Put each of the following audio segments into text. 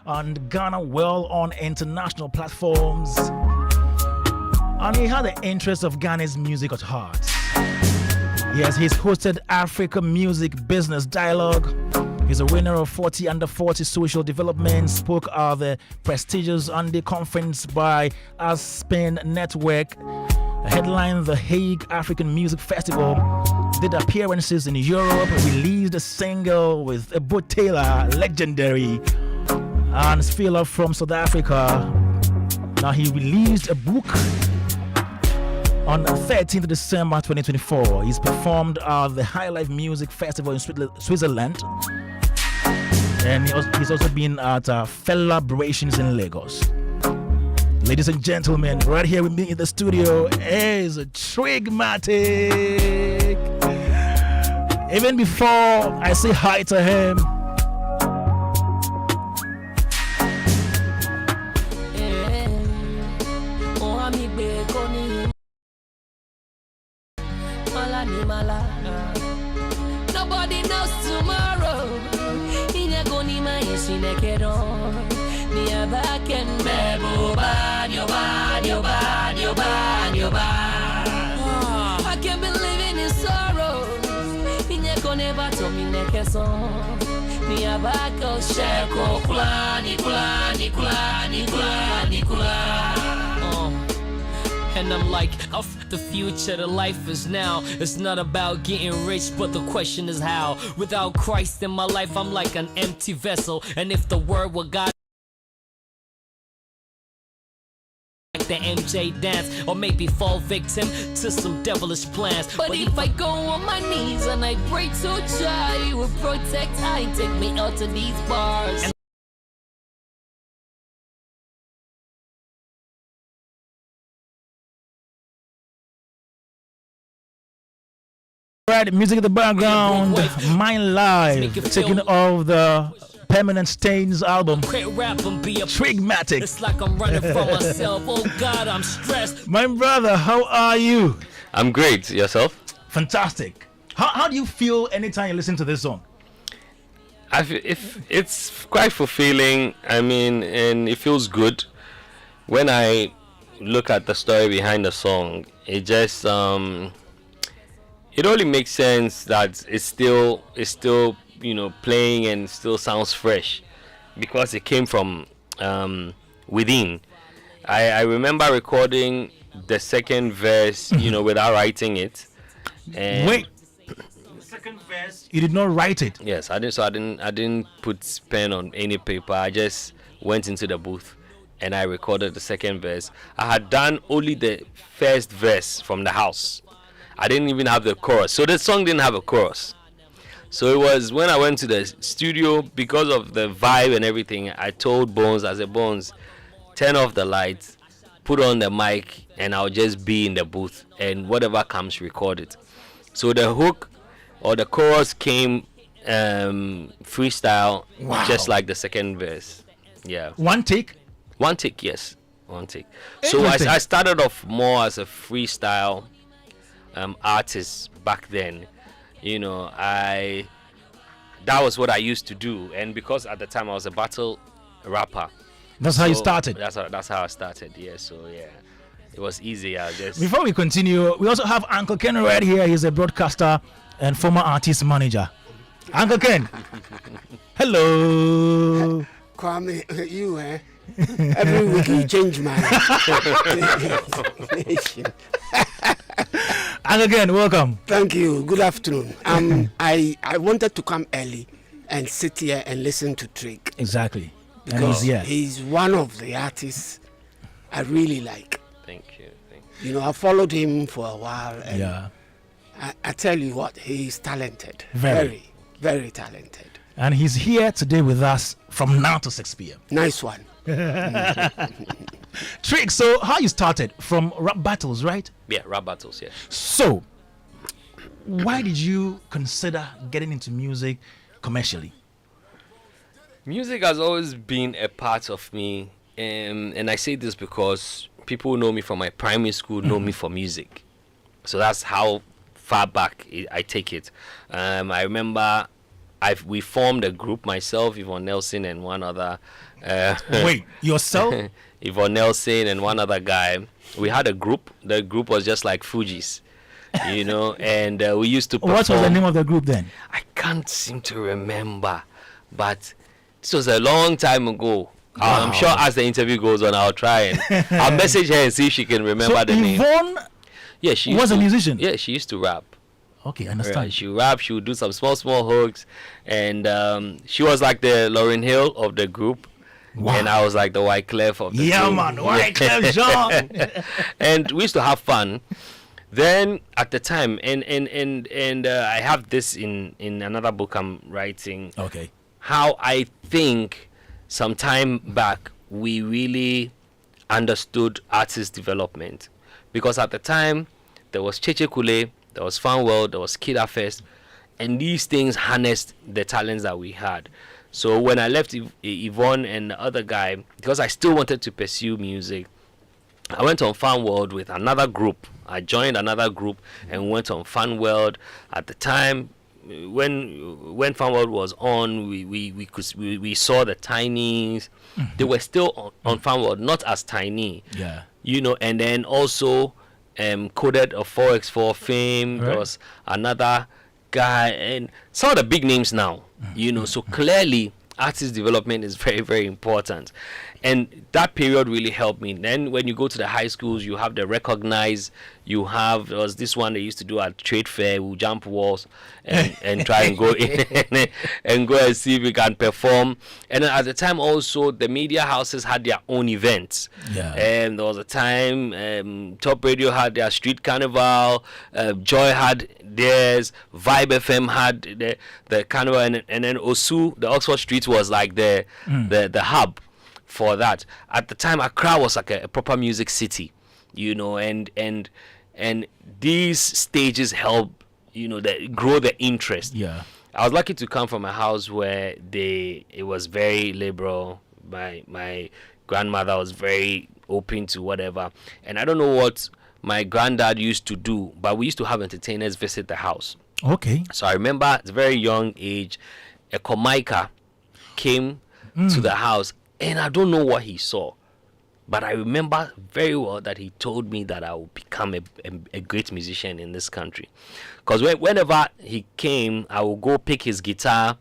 and Ghana well on international platforms. And he had the interest of Ghana's music at heart. Yes, he's hosted Africa Music Business Dialogue. He's a winner of 40 Under 40 Social Development, spoke at the prestigious Andy Conference by Aspen Network, headlined the Hague African Music Festival, did appearances in Europe, released a single with Ebo Taylor, legendary, and Spheler from South Africa. Now he released a book on 13th December 2024. He's performed at the High Life Music Festival in Switzerland. And he's also been at Fellabrations in Lagos. Ladies and gentlemen, right here with me in the studio is Trigmatic. Even before I say hi to him, nobody knows tomorrow. I can't be living in sorrow. And I'm like, off the future, the life is now. It's not about getting rich, but the question is how. Without Christ in my life, I'm like an empty vessel. And if the word were God, like the MJ dance, or maybe fall victim to some devilish plans. But if I go on my knees and I pray to Jah, He will protect I, take me out of these bars. right, music in the background, Mind Live, taking off the Permanent Stains album, Trigmatic. It's like I'm running from myself. Oh God, I'm stressed. My brother, how are you? I'm great. Yourself? Fantastic. How do you feel anytime you listen to this song? It's quite fulfilling. I mean, and it feels good. When I look at the story behind the song, it just it only makes sense that it's still playing and still sounds fresh because it came from within. I remember recording the second verse, without writing it. And wait, the second verse you did not write it? Yes, I didn't. So I didn't put pen on any paper. I just went into the booth and I recorded the second verse. I had done only the first verse from the house. I didn't even have the chorus. So the song didn't have a chorus. So it was when I went to the studio, because of the vibe and everything, I told Bones, I said, Bones, turn off the lights, put on the mic, and I'll just be in the booth, and whatever comes, record it. So the hook or the chorus came freestyle, just like the second verse. Yeah. One take? One take, yes. One take. So I started off more as a freestyle artist back then. That was what I used to do, and because at the time I was a battle rapper. That's how you started. That's how I started. Yeah. So yeah, it was easy. Before we continue, we also have Uncle Ken right here. He's a broadcaster and former artist manager. Uncle Ken, hello. Kwame, you every week you change my And again, welcome. Thank you. Good afternoon. I wanted to come early and sit here and listen to Trig. Exactly. Because he's one of the artists I really like. Thank you. I followed him for a while. And yeah. I tell you what, he's talented. Very. Very, very talented. And he's here today with us from now to 6 p.m. Nice one. Trig, so how you started? From rap battles, right? Yeah, rap battles, yeah. So, why did you consider getting into music commercially? Music has always been a part of me, and I say this because people who know me from my primary school know me for music. So that's how far back I take it. I remember we formed a group, myself, Yvonne Nelson, and one other Wait, yourself? Yvonne Nelson and one other guy. We had a group. The group was just like Fugees, and we used to perform. What was the name of the group then? I can't seem to remember, but this was a long time ago. Wow. I'm sure as the interview goes on, I'll try and I'll message her and see if she can remember the name. Yvonne Yeah, she was a musician. Yeah, she used to rap. Okay, I understand. She rap. She would do some small hooks, and she was like the Lauryn Hill of the group. Wow. And I was like the Wyclef of the Yeah, group. man, Wyclef Jean. And we used to have fun. Then at the time, and I have this in another book I'm writing. Okay. How I think some time back we really understood artist development, because at the time there was Cheche Kule, there was Fan World, there was Kid Fest, and these things harnessed the talents that we had. So when I left Yvonne and the other guy, because I still wanted to pursue music, I went on Fan World with another group. I joined another group and went on Fan World. At the time, when Fan World was on, we saw the Tinies. They were still on Fan World, not as tiny. Yeah. And then also Coded of 4x4 fame. Right. There was another guy and some of the big names now. So clearly artist development is very, very important, and that period really helped me. Then when you go to the high schools, you have the Recognize. There was this one they used to do at trade fair. We'll jump walls and try and go in and go and see if we can perform. And then at the time also the media houses had their own events. Yeah. And there was a time Top Radio had their street carnival, Joy had theirs, Vibe FM had the carnival, and then Osu, the Oxford Street, was like the hub for that. At the time, Accra was like a proper music city, and these stages help grow the interest. Yeah. I was lucky to come from a house where it was very liberal. My grandmother was very open to whatever, and I don't know what my granddad used to do, but we used to have entertainers visit the house. Okay. So I remember at a very young age, a Komaika came to the house, and I don't know what he saw, but I remember very well that he told me that I would become a great musician in this country. Because whenever he came, I would go pick his guitar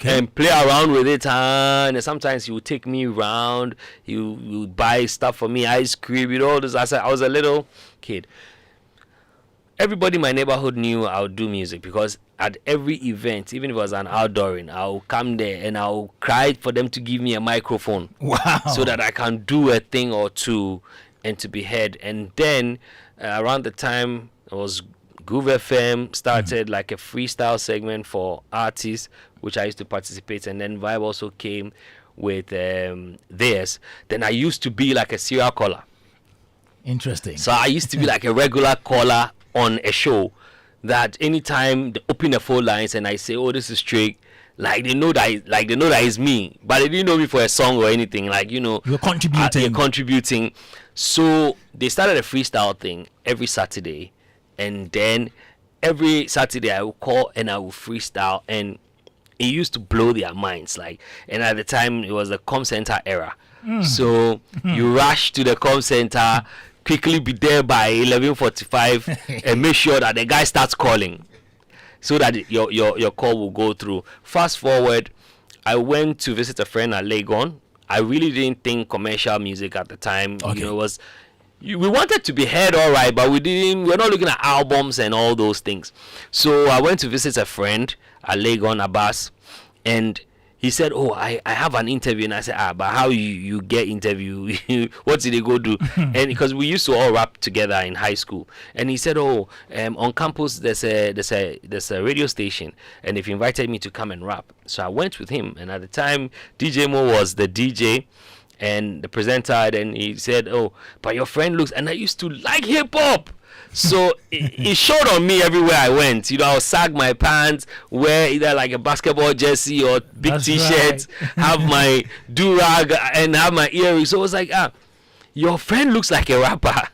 and play around with it, and sometimes he would take me around. He would buy stuff for me, ice cream, all this. I was a little kid. Everybody in my neighborhood knew I would do music, because at every event, even if it was an outdooring, I'll come there and I'll cry for them to give me a microphone. Wow. So that I can do a thing or two and to be heard. And then around the time it was Groove FM started like a freestyle segment for artists, which I used to participate, and then Vibe also came with theirs. Then I used to be like a serial caller. Interesting. So I used to be like a regular caller on a show, that anytime they open the phone lines and I say, "Oh, this is Trig," they know that it's me, but they didn't know me for a song or anything. You're contributing. You're contributing. So they started a freestyle thing every Saturday, and then every Saturday I will call and I will freestyle, and it used to blow their minds. And at the time it was the comm center era, so you rush to the comm center, quickly be there by 11:45 and make sure that the guy starts calling, so that your call will go through. Fast forward, I went to visit a friend at Legon. I really didn't think commercial music at the time. We wanted to be heard all right, but we're not looking at albums and all those things. So I went to visit a friend at Legon, Abbas, and he said, "Oh, I have an interview." And I said, "But how you get interview? What did they go do?" And because we used to all rap together in high school. And he said, "Oh, on campus there's a radio station, and they've invited me to come and rap." So I went with him, and at the time DJ Mo was the DJ and the presenter. And he said, "Oh, but your friend looks," and I used to like hip hop. So it showed on me everywhere I went. I'll sag my pants, wear either like a basketball jersey or big t-shirt, have my do-rag and have my earrings. So it was like, your friend looks like a rapper.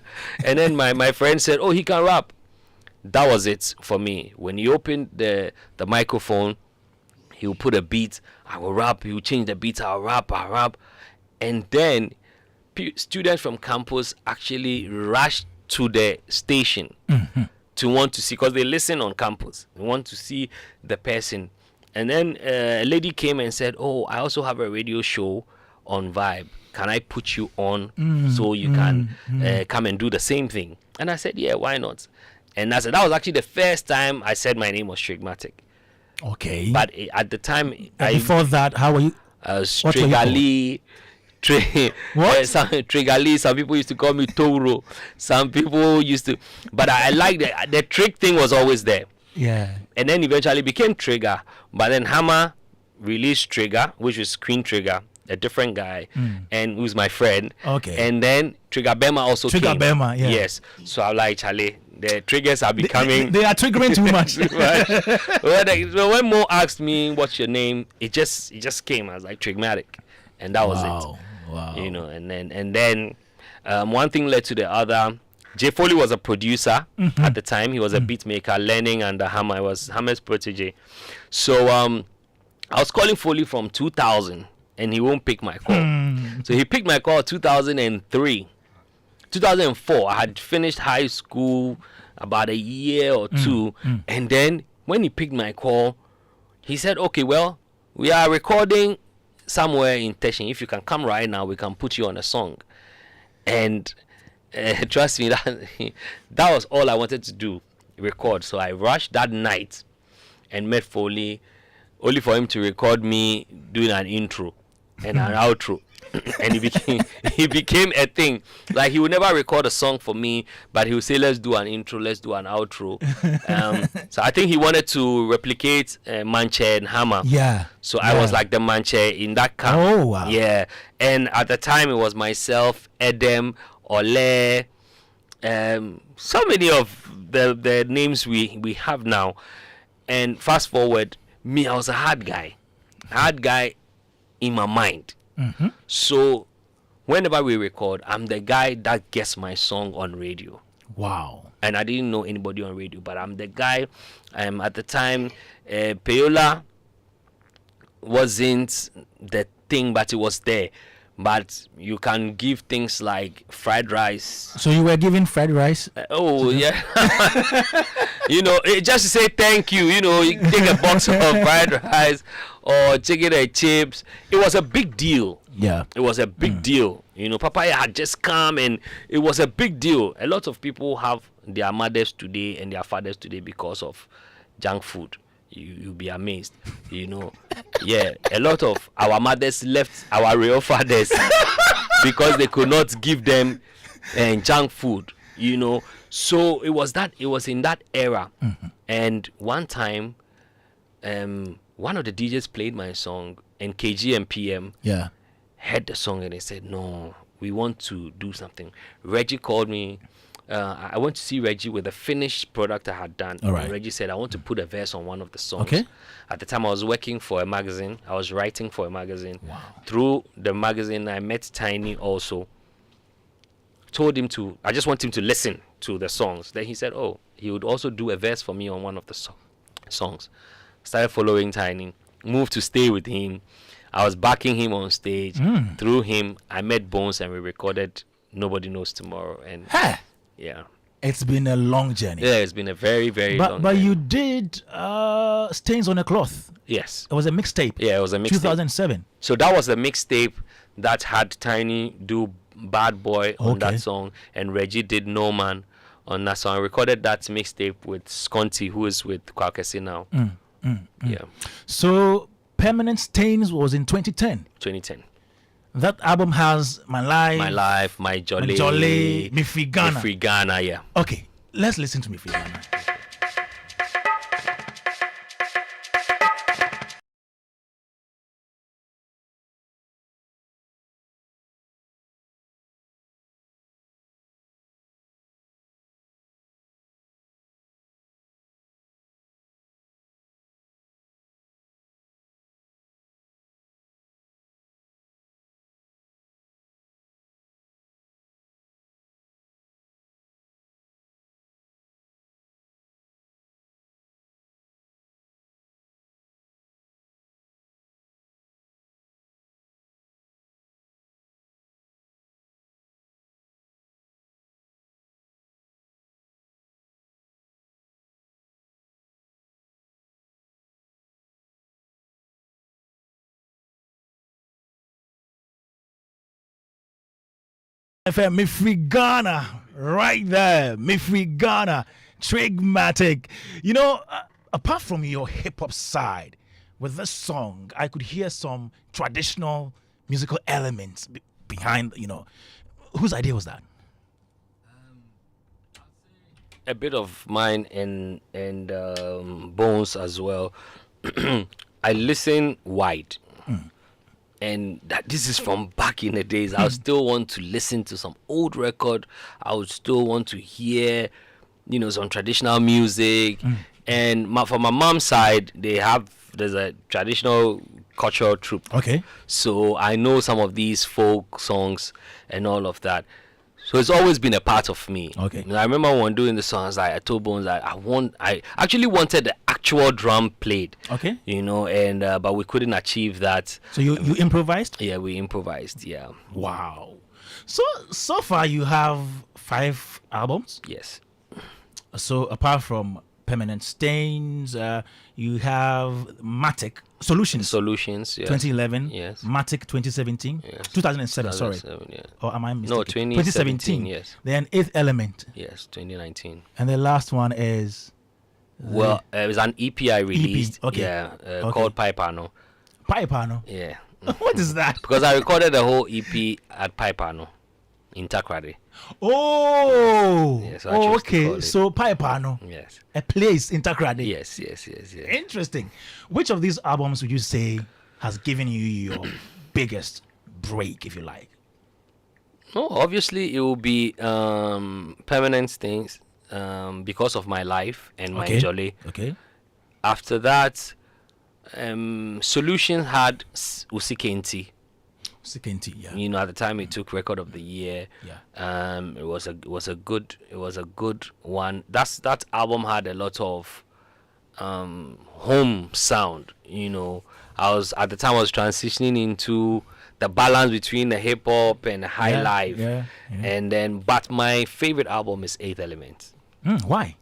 And then my friend said, "Oh, he can rap." That was it for me. When he opened the microphone, he will put a beat, I will rap. He will change the beat, I'll rap. And then students from campus actually rushed to the station to want to see, because they listen on campus. They want to see the person. And then a lady came and said, "Oh, I also have a radio show on Vibe. Can I put you on so you can come and do the same thing?" And I said, "Yeah, why not?" And I said, that was actually the first time I said my name was Trigmatic. Okay. But at the time, before that, how were you? Trigali. What? Trigali. Some people used to call me Toro. Some people used to, but I like the trick thing was always there. Yeah. And then eventually became Trigger. But then Hammer released Trigger, which was Queen Trigger, a different guy, and who's my friend. Okay. And then Trigger Bema also Trigger came. Bema, yeah. Yes. So I'm like, Charlie, the triggers are becoming. They are triggering too much. So when Mo asked me what's your name, it just came. I was like Trigmatic, and that was it. Wow. You know, and then one thing led to the other. Jay Foley was a producer at the time. He was a beat maker, learning under Hammer. I was Hammer's protege. So I was calling Foley from 2000, and he won't pick my call. So he picked my call 2003. 2004, I had finished high school about a year or two, and then when he picked my call, he said, "Okay, well, we are recording somewhere in Teshin. If you can come right now, we can put you on a song." And trust me, that was all I wanted to do, record. So I rushed that night and met Foley, only for him to record me doing an intro and an outro. And he became a thing. Like, he would never record a song for me, but he would say, "Let's do an intro, let's do an outro." So I think he wanted to replicate Manche and Hammer. Yeah. So I was like the Manche in that camp. Oh, wow. Yeah. And at the time it was myself, Edem, Ole, so many of the names we have now. And fast forward, me, I was a hard guy in my mind. So whenever we record, I'm the guy that gets my song on radio. Wow. And I didn't know anybody on radio, but I'm the guy. At the time, payola wasn't the thing, but it was there. But you can give things like fried rice. So you were giving fried rice? Yeah. You know, just to say thank you. You know, you take a box of fried rice or chicken and chips. It was a big deal. Yeah. It was a big deal. You know, Papaya had just come, and it was a big deal. A lot of people have their mothers today and their fathers today because of junk food. You'll be amazed, you know. Yeah, a lot of our mothers left our real fathers because they could not give them junk food, you know. So it was in that era. And one time, one of the DJs played my song, and KG and PM heard the song, and they said, "No, we want to do something." Reggie called me. I went to see Reggie with a finished product I had done. All right. And Reggie said, "I want to put a verse on one of the songs." Okay. At the time, I was working for a magazine. I was writing for a magazine. Wow. Through the magazine, I met Tiny also. Told him I just want him to listen to the songs. Then he said, "Oh, he would also do a verse for me on one of the songs." Started following Tiny. Moved to stay with him. I was backing him on stage. Through him, I met Bones, and we recorded Nobody Knows Tomorrow. And yeah, it's been a long journey. Yeah, it's been a very, very long But journey. you did Stains on a Cloth. Yes. It was a mixtape. Yeah, it was a mixtape. 2007. So that was the mixtape that had Tiny do Bad Boy on that song, and Reggie did No Man on that song. I recorded that mixtape with Sconti, who is with Kwakesi now. Yeah. So Permanent Stains was in 2010. 2010. That album has My Life, My Jolly, Me Free Ghana. Me Free Ghana, yeah. Okay, let's listen to Me Free Ghana. FM, me free Ghana, right there, me free Ghana, Trigmatic. You know, apart from your hip hop side, with this song, I could hear some traditional musical elements behind. You know, whose idea was that? A bit of mine and Bones as well. I listen wide. And that this is from back in the days. I would still want to listen to some old record. I would still want to hear, some traditional music. And from my mom's side, there's a traditional cultural troupe. Okay. So I know some of these folk songs and all of that. So it's always been a part of me. Okay. And I remember when doing the songs, I told Bones that I actually wanted the actual drum played. Okay. And but we couldn't achieve that. So you improvised? Yeah, we improvised. Yeah. Wow. So far you have 5 albums. Yes. So apart from Permanent Stains, you have Matic Solutions. Yeah. 2011. Yes. Matic 2017. Yes. 2007. Sorry. 2007, yeah. Or am I mistaken? No, 2017. Yes. Then Eighth Element. Yes, 2019. And the last one is. Well, it was an EP I released. Okay. Yeah, Okay. called Pipeano. Pipeano. Yeah. What is that? Because I recorded the whole EP at Pipeano in Takrady. Oh. Yes, I chose to call okay. it. So Pipeano. Yes. A place in Takrady. Yes. Interesting. Which of these albums would you say has given you your biggest break, if you like? No, obviously it will be Permanent Things because of my life and my jolly. Okay. After that, Solution had Usikenti. Sikenti, yeah. At the time it took Record of the Year. Yeah. It was a good one. That album had a lot of home sound. I was transitioning into the balance between the hip hop and high life. Yeah. And then, but my favorite album is Eighth Element. Why?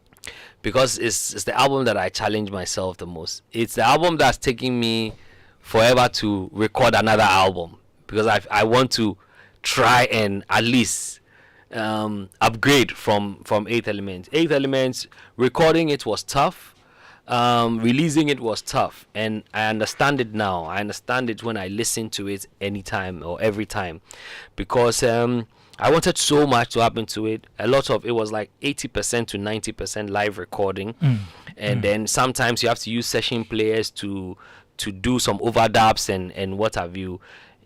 Because it's the album that I challenge myself the most. It's the album that's taking me forever to record another album, because I want to try and at least upgrade from Eighth Element. Eighth Element, recording it was tough. Releasing it was tough, and I understand it now. I understand it when I listen to it anytime or every time, because I wanted so much to happen to it. A lot of it was like 80% to 90% live recording, and then sometimes you have to use session players to do some overdubs and what have you.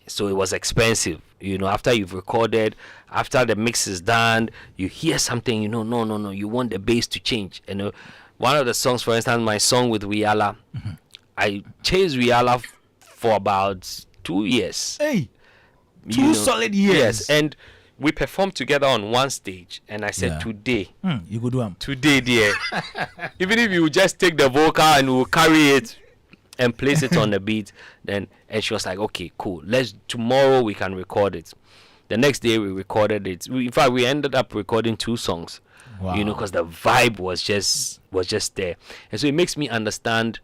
So it was expensive. After you've recorded, after the mix is done, you hear something. No, you want the bass to change. One of the songs, for instance, my song with Riala, I chased Riala for about 2 years. Hey, 2 solid years. Yes, and we performed together on one stage, and I said, today, you could do them. Today, dear, even if you just take the vocal and we'll carry it and place it on the beat, and she was like, okay, cool, tomorrow we can record it. The next day we recorded it. In fact, we ended up recording 2 songs. Wow. Because the vibe was just there, and so it makes me understand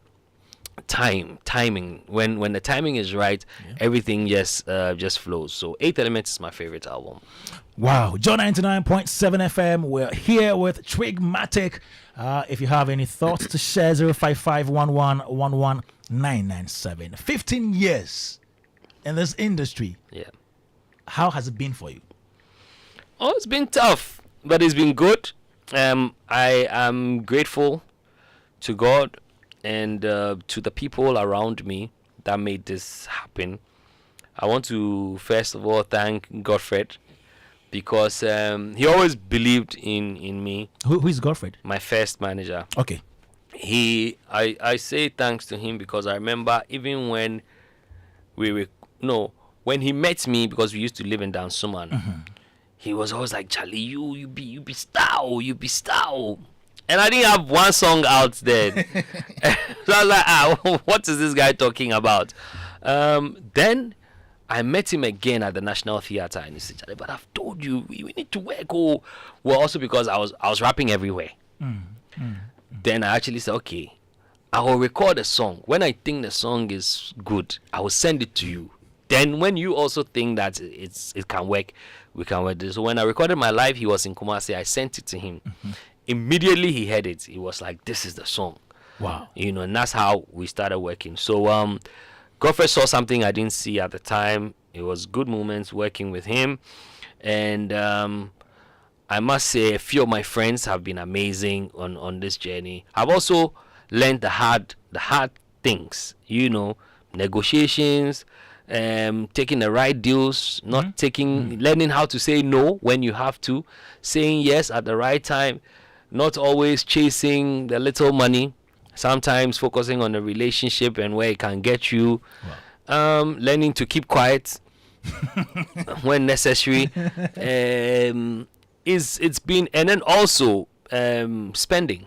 timing. When the timing is right, everything just flows. So Eighth Element is my favorite album. Wow. John 99.7 FM. We're here with Trigmatic. If you have any thoughts to share, 0551111 15 years in this industry. Yeah. How has it been for you? Oh, it's been tough, but it's been good. I am grateful to God and to the people around me that made this happen. I want to first of all thank Godfred, because he always believed in me. Who is Godfred? My first manager. Okay. I say thanks to him, because I remember even when when he met me, because we used to live in Dansuman. He was always like, Charlie, you be star, and I didn't have one song out there. So I was like, what is this guy talking about? Then I met him again at the National Theatre, and he said, Charlie, but I've told you we need to work. Well, also because I was rapping everywhere. Then I actually said, okay, I will record a song. When I think the song is good, I will send it to you. then when you also think that it can work, we can work this. So when I recorded my live, he was in Kumasi. I sent it to him. Immediately he heard it. He was like, "This is the song." Wow. And that's how we started working. So Godfrey saw something I didn't see at the time. It was good moments working with him, and I must say a few of my friends have been amazing on this journey. I've also learned the hard things, negotiations, taking the right deals, learning how to say no when you have to, saying yes at the right time, not always chasing the little money, sometimes focusing on the relationship and where it can get you. Wow. Learning to keep quiet when necessary. It's been, and then also spending,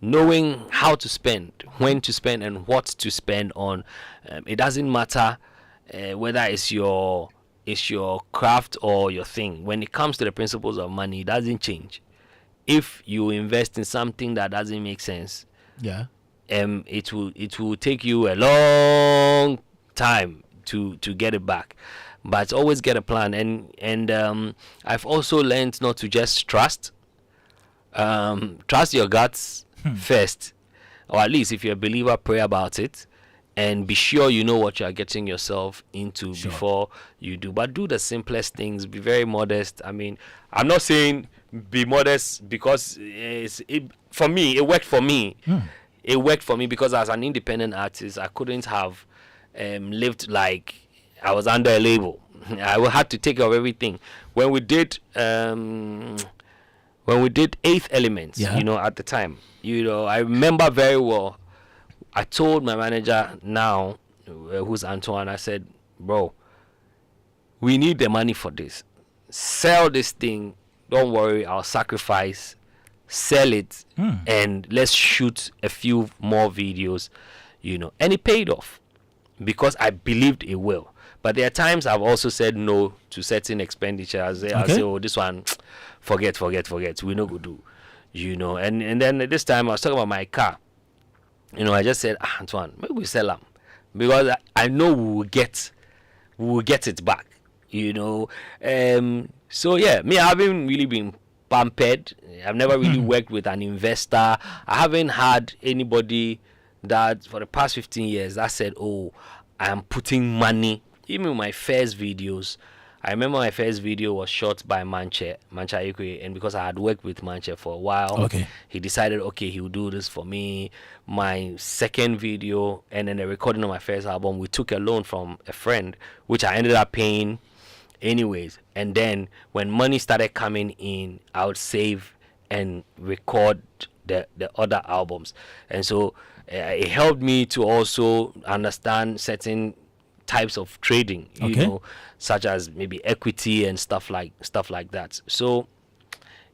knowing how to spend, when to spend, and what to spend on. It doesn't matter whether it's your craft or your thing. When it comes to the principles of money, it doesn't change. If you invest in something that doesn't make sense, it will take you a long time to get it back. But always get a plan, and I've also learned not to just trust your guts first, or at least if you're a believer, pray about it and be sure you know what you are getting yourself into before you do. But do the simplest things, be very modest. I mean, I'm not saying be modest because for me it worked for me. It worked for me because as an independent artist I couldn't have lived like I was under a label. I had to take care of everything. When we did Eighth Element, at the time, I remember very well. I told my manager now, who's Antoine, I said, "Bro, we need the money for this. Sell this thing. Don't worry, I'll sacrifice. Sell it, and let's shoot a few more videos, And it paid off because I believed it will. But there are times I've also said no to certain expenditures. I'll say, "Oh, this one, forget. We no go do," And then this time I was talking about my car. I just said, "Antoine, maybe we sell them because I know we will get it back." So yeah, me, I haven't really been pampered. I've never really worked with an investor. I haven't had anybody that for the past 15 years that said, "Oh, I am putting money." Even my first videos, I remember my first video was shot by Manche Ikwe, and because I had worked with Manche for a while, he decided, he will do this for me. My second video, and then the recording of my first album, we took a loan from a friend, which I ended up paying anyways. And then when money started coming in, I would save and record the other albums. And so it helped me to also understand certain types of trading, such as maybe equity and stuff like that. So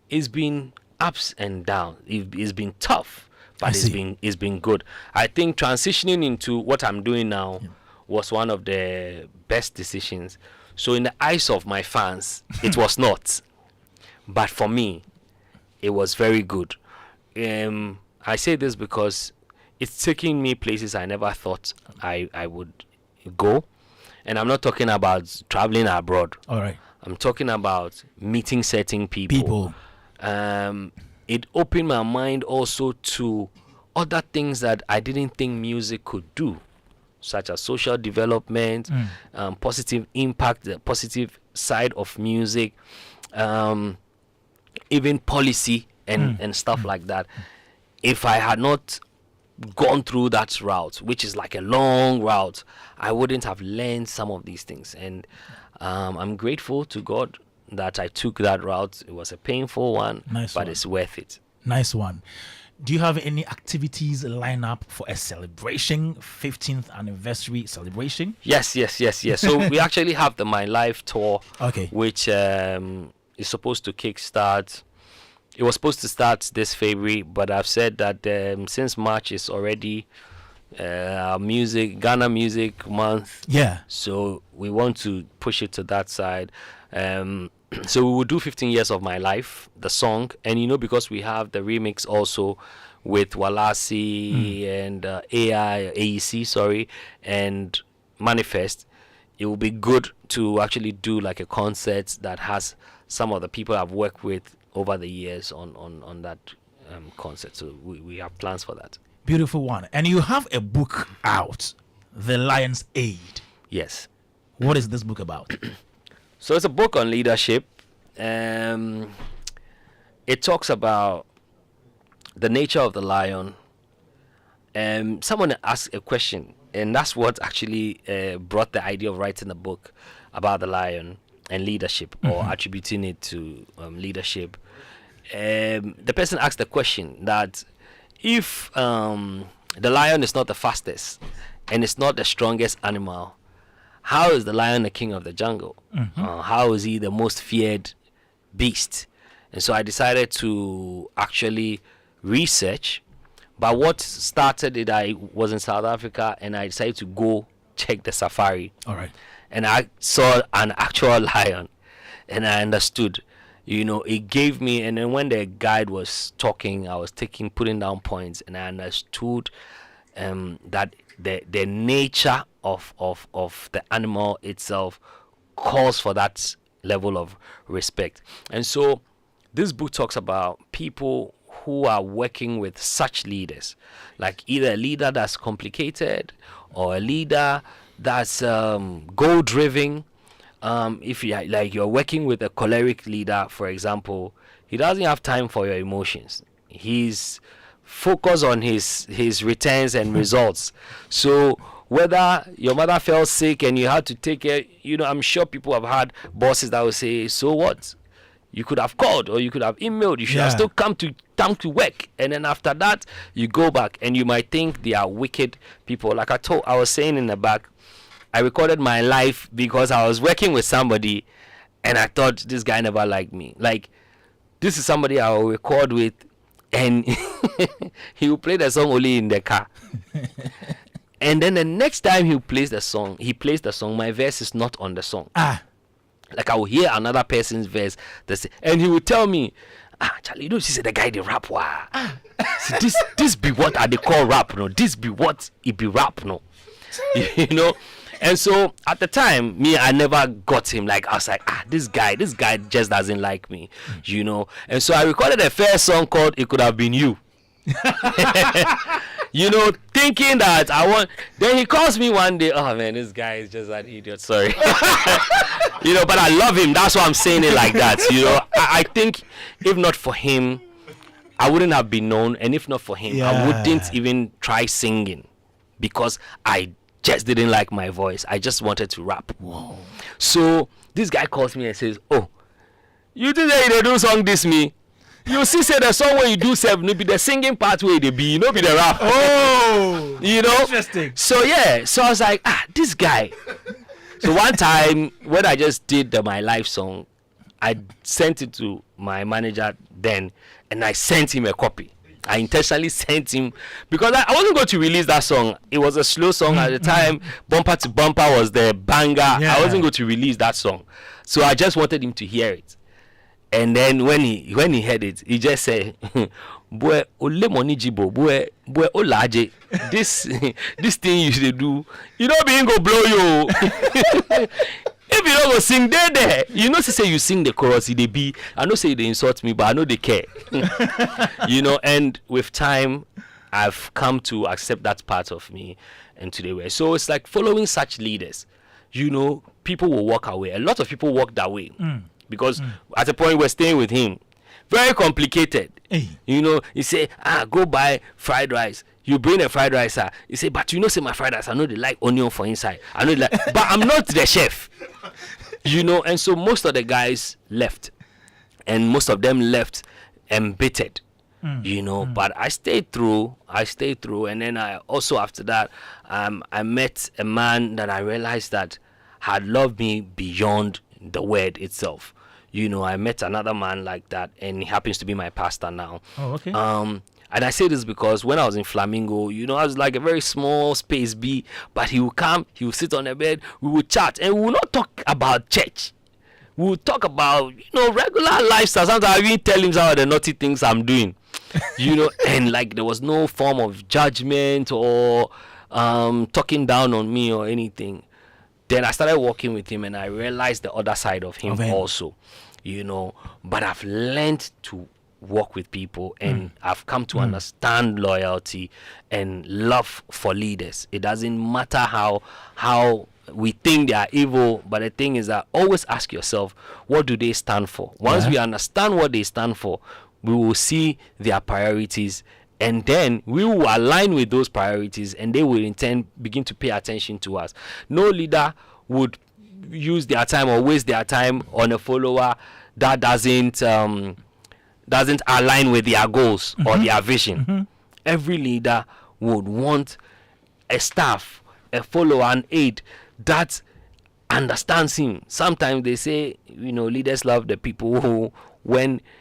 it's been ups and downs. It's been tough, but it's been good. I think transitioning into what I'm doing now was one of the best decisions. So in the eyes of my fans, it was not, but for me, it was very good. I say this because it's taking me places I never thought I would go. And I'm not talking about traveling abroad. All right. I'm talking about meeting certain people. It opened my mind also to other things that I didn't think music could do, such as social development, positive impact, the positive side of music, even policy and stuff like that. If I had not gone through that route, which is like a long route, I wouldn't have learned some of these things. And I'm grateful to God that I took that route. It was a painful one, but it's worth it. Nice one. Do you have any activities lined up for a celebration, 15th anniversary celebration? Yes. So we actually have the My Life tour, which is supposed to kickstart. It was supposed to start this February, but I've said that since March is already Ghana Music Month. Yeah. So we want to push it to that side. So we will do 15 years of My Life, the song, and because we have the remix also with Walasi and AEC, and Manifest. it would be good to actually do like a concert that has some of the people I've worked with over the years on that concert. So we have plans for that. Beautiful one. And you have a book out, The Lion's Aid. Yes. What is this book about? So it's a book on leadership. It talks about the nature of the lion. Someone asked a question, and that's what actually brought the idea of writing a book about the lion and leadership, or attributing it to leadership. The person asked the question that if the lion is not the fastest and it's not the strongest animal, how is the lion the king of the jungle? How is he the most feared beast? And so I decided to actually research. But what started it, I was in South Africa and I decided to go check the safari. All right. And I saw an actual lion and I understood. It gave me, and then when the guide was talking, I was putting down points, and I understood that the nature of the animal itself calls for that level of respect. And so this book talks about people who are working with such leaders, like either a leader that's complicated or a leader that's goal-driven. If you're working with a choleric leader, for example, he doesn't have time for your emotions. He's focused on his returns and results. So whether your mother fell sick and you had to take care, I'm sure people have had bosses that will say, so what? You could have called or you could have emailed. You should have still come to work. And then after that, you go back and you might think they are wicked people. Like I was saying in the back, I recorded my life because I was working with somebody and I thought this guy never liked me. Like, this is somebody I will record with and he will play the song only in the car. And then the next time he plays the song, my verse is not on the song. Like, I will hear another person's verse and he will tell me, Charlie, she said the guy the rap See, this be what they call rap, no? This be what it be rap, no? And so at the time, I never got him. Like, I was like, this guy just doesn't like me, And so I recorded a first song called It Could Have Been You. Thinking that I want. Then he calls me one day. Oh man, this guy is just an idiot. Sorry. But I love him. That's why I'm saying it like that. I think if not for him, I wouldn't have been known. And if not for him, I wouldn't even try singing because I just didn't like my voice. I just wanted to rap. Whoa. So this guy calls me and says, "Oh, you think that they do song this me? You see, say the song where you do self, no be the singing part where they be, no be the rap." Oh, interesting. So I was like, this guy. So one time when I just did my live song, I sent it to my manager then, and I sent him a copy. I intentionally sent him because I wasn't going to release that song. It was a slow song at the time. Bumper to Bumper was the banger. I wasn't going to release that song, so I just wanted him to hear it. And then when he heard it, he just said, "Boy, ole money jibo, boy, olaje. This thing you should do, being go blow you." If you don't go sing there, say you sing the chorus, they be. I know say they insult me, but I know they care. And with time, I've come to accept that part of me, and today we're. So it's like following such leaders. People will walk away. A lot of people walked away because at a point we're staying with him. Very complicated. Hey. You say, go buy fried rice. You bring a fried rice, you say, but say my fried rice, I know they like onion for inside. I know they like, but I'm not the chef. And so most of the guys left. And most of them left embittered. But I stayed through. And then I also, after that, I met a man that I realized that had loved me beyond the word itself. I met another man like that, and he happens to be my pastor now. Oh, okay. And I say this because when I was in Flamingo, I was like a very small space B, but he would come, he would sit on the bed, we would chat, and we would not talk about church. We would talk about, regular lifestyle. Sometimes I even tell him some of the naughty things I'm doing, and like there was no form of judgment or talking down on me or anything. Then I started working with him, and I realized the other side of him also, but I've learned to work with people, and I've come to understand loyalty and love for leaders. It doesn't matter how we think they are evil, but the thing is that always ask yourself, what do they stand for? Once we understand what they stand for, we will see their priorities, and then we will align with those priorities, and they will in turn begin to pay attention to us. No leader would use their time or waste their time on a follower that doesn't align with their goals or their vision. Every leader would want a staff, a follower, an aide that understands him. Sometimes they say, leaders love the people who,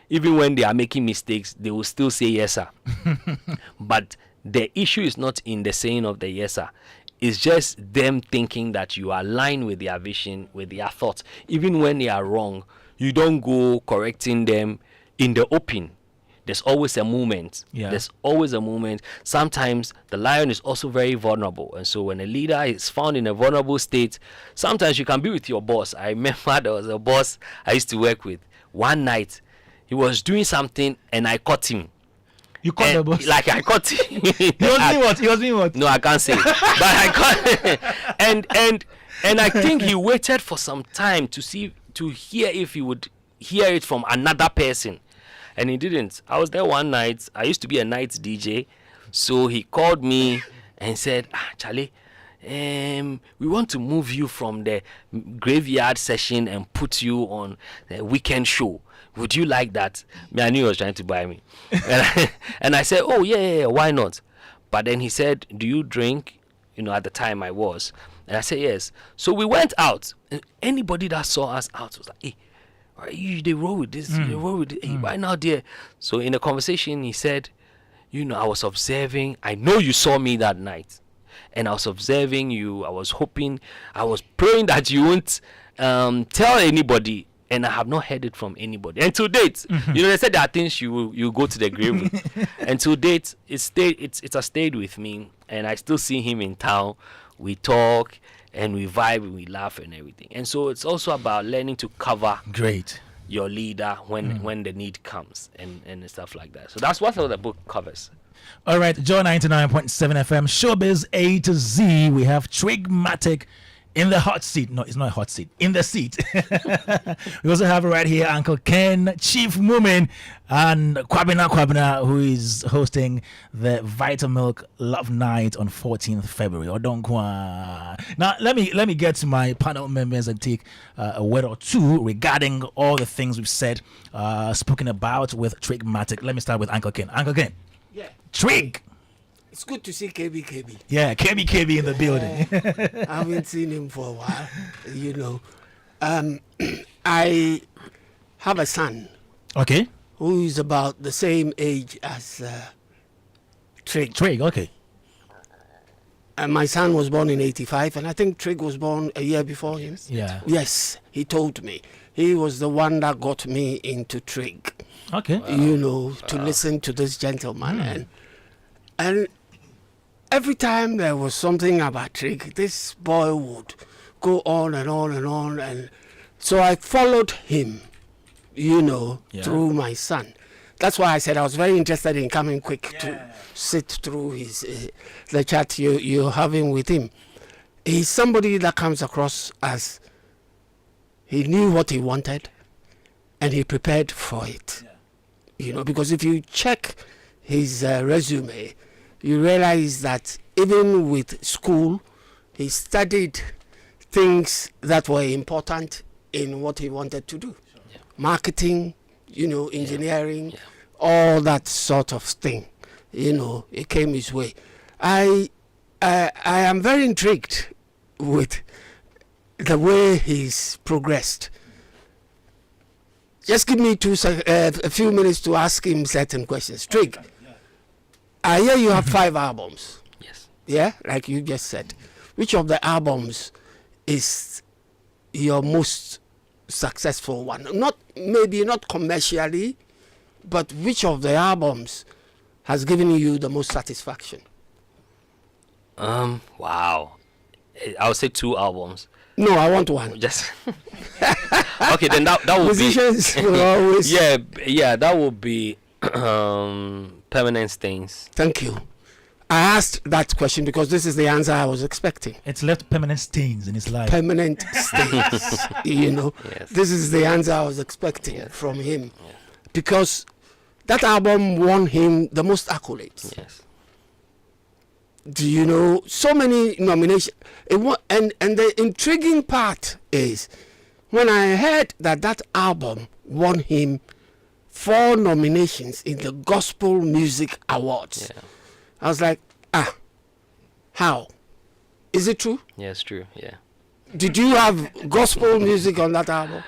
even when they are making mistakes, they will still say yes sir. But the issue is not in the saying of the yes sir. It's just them thinking that you align with their vision, with their thoughts. Even when they are wrong, you don't go correcting them in the open. There's always a moment. There's always a moment. Sometimes the lion is also very vulnerable, and so when a leader is found in a vulnerable state, sometimes you can be with your boss. I remember there was a boss I used to work with. One night he was doing something and I caught him. You caught the boss? Like I caught him. He was doing what? No, I can't say. But I caught and I think he waited for some time to hear if he would hear it from another person, and he didn't. I was there one night. I used to be a night DJ, so he called me and said, Charlie, we want to move you from the graveyard session and put you on the weekend show. Would you like that? I knew he was trying to buy me. And I said, oh, yeah, why not? But then he said, do you drink? At the time I was. And I said, yes. So we went out. And anybody that saw us out was like, hey, they roll with this. They roll with it. Hey, why now, dear? So in the conversation, he said, I was observing. I know you saw me that night. And I was observing you. I was hoping, I was praying that you won't tell anybody. And I have not heard it from anybody. And to date, they said there are things you go to the grave with. And to date, it has stayed with me. And I still see him in town. We talk and we vibe and we laugh and everything. And so it's also about learning to cover your leader when the need comes and stuff like that. So that's what the book covers. All right, Joy 99.7 FM, Showbiz A to Z. We have Trigmatic in the hot seat. No, it's not a hot seat. In the seat. We also have right here Uncle Ken, Chief Moomin, and Kwame, who is hosting the Vital Milk Love Night on 14th February. Now, let me get to my panel members and take a word or two regarding all the things we've said, spoken about with Trigmatic. Let me start with Uncle Ken. Uncle Ken. Yeah. Trig. It's good to see KB. Yeah, KB in the building. I haven't seen him for a while, I have a son. Okay. Who is about the same age as Trig. Trig, okay. And my son was born in 85, and I think Trig was born a year before him. Yeah. Yes, he told me. He was the one that got me into Trig. Okay. To listen to this gentleman. And every time there was something about Trig, this boy would go on and on and on. And so I followed him, through my son. That's why I said I was very interested in coming quick to sit through the chat you're having with him. He's somebody that comes across as he knew what he wanted and he prepared for it. Because if you check his resume, you realize that even with school, he studied things that were important in what he wanted to do. Yeah. Marketing, engineering, all that sort of thing. It came his way. I am very intrigued with the way he's progressed. Just give me a few minutes to ask him certain questions. Trig, I hear you have 5 albums. Yes. Yeah, like you just said. Which of the albums is your most successful one? Maybe not commercially, but which of the albums has given you the most satisfaction? Wow. I would say 2 albums. No, I want one. Just okay, then that would Musicians be will always. yeah, that would be Permanent Stains. Thank you. I asked that question because this is the answer I was expecting. It's left permanent stains in his life. Permanent stains. You know, Yes. this is the answer I was expecting from him, Yes. because that album won him the most accolades. Yes. Do you know, so many nominations? And the intriguing part is when I heard that album won him 4 nominations in the Gospel Music Awards. Yeah. I was like, how? Is it true? Yeah, it's true. Yeah. Did you have gospel music on that album?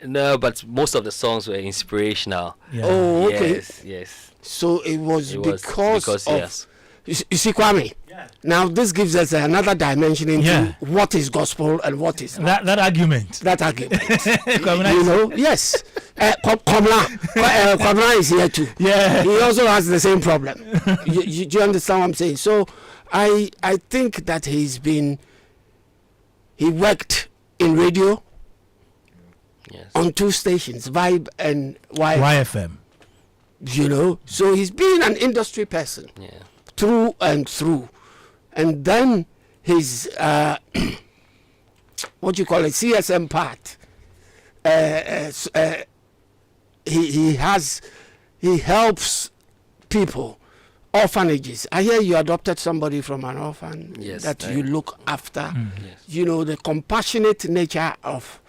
No, but most of the songs were inspirational. Yeah. Oh, okay. Yes. So it was It was because of. yes. You see, Kwame. Yeah. Now this gives us another dimension into Yeah. what is gospel and what is not. That argument. That argument. Kwame, You know, yes. Kwame is here too. Yeah. He also has the same problem. Do you understand what I'm saying? So I think that he worked in radio Yes. on 2 stations, Vibe and YF. YFM. You know, so he's been an industry person Yeah. through and through. And then his what do you call it, CSM part, he helps people, orphanages. I hear you adopted somebody from an orphan Yes, that I- you look after. Yes. You know, the compassionate nature of